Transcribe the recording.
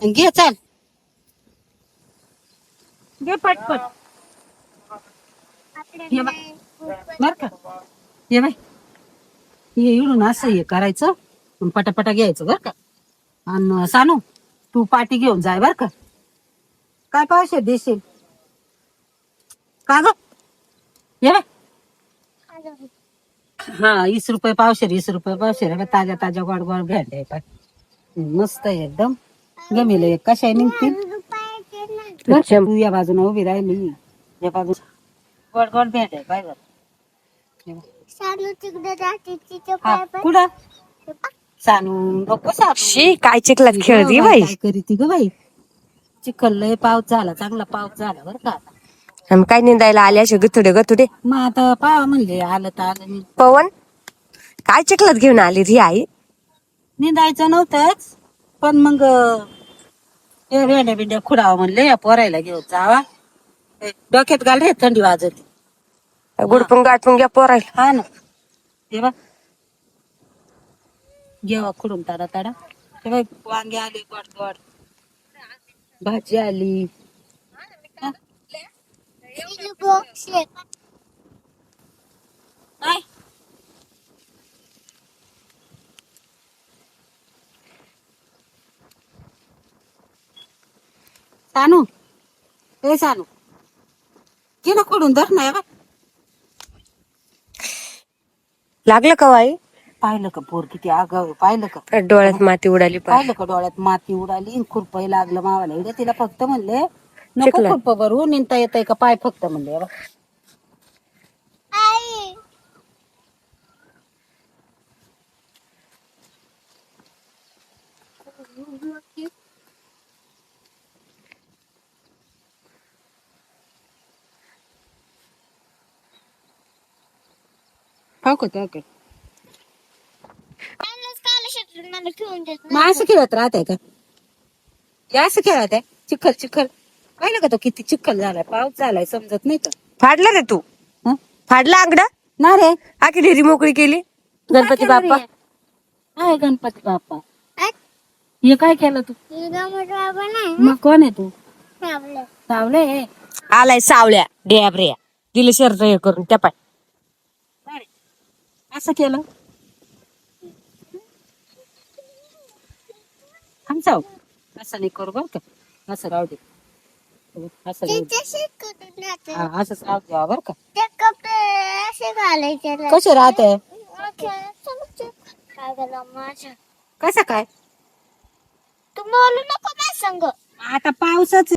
घे चाल घे पटपट ये बर का ये बाय हे इडून असं हे करायचं पटापटा घ्यायचं बर का आणि सानू तू पाटी घेऊन जाय बर का काय पावशे देशील का ग ये बाय हा 20 रुपये पावशेर 20 रुपये पावशेर ताज्या ताज्या गोड गोड भेटले पाय मस्त आहे एकदम गमेले कशा निघतील तू या बाजून उभी राहिली या बाजू गोड गोड भेट आहे पाय कुठं सानू नको सानू शी काय चिखलात खेळती बाई. काय करी ती ग बाई चिखल लय पाऊस झाला चांगला पाऊस झाला बरं का आम्ही काय निंदायला आले असे गथुडे गथुडे. मग आता पाहा म्हणले आलं तर आलं नाही पवन काय चिखलात घेऊन आली ती आई. निंदायचं नव्हतंच पण मग हे भेंड्या बिंड्या खुडावं म्हणले या पोरायला घेऊन जावा डोक्यात घाल रे थंडी वाजत गुडपून गाठून घ्या पोरायला. हा ना ते बघ घेवा खुडून ताडा ताडा ते बघ वांगे आली गोड गोड भाजी आली हा? काय सानू ए सानू घे ना खुडून धर ना बघ लागलं का आई. पाहिलं का पोर किती आगाव पाहिलं का डोळ्यात माती उडाली पाय. पाहिलं का डोळ्यात माती उडाली खुरपही लागलं मावाला इकडे तिला फक्त म्हणले नको शिकलं. खुरप भरू निंता येतय का पाय फक्त म्हणले बघ. हो का तो का मग असं खेळत राहत का हे असं खेळत आहे चिखल चिखल पाहिलं का तो किती चिखल झालाय पाऊस झालाय समजत नाही तर फाडलं रे तू. हं? फाडला आंगडा ना रे आखी ढेरी मोकळी केली. गणपती बाप्पा हाय गणपती बाप्पा हे काय केलं तू मग कोण आहे तू सावले आलाय सावळ्या डेबऱ्या दिले शर्ट हे करून त्या पाय. असं केलं आमचा असं नाही करू बर का असं राहू दे असं राहू दे. हा, असंच राहू द्या बर का कसे राहते कसं काय तू बोलू नको माझ्या संग. आता पावसाच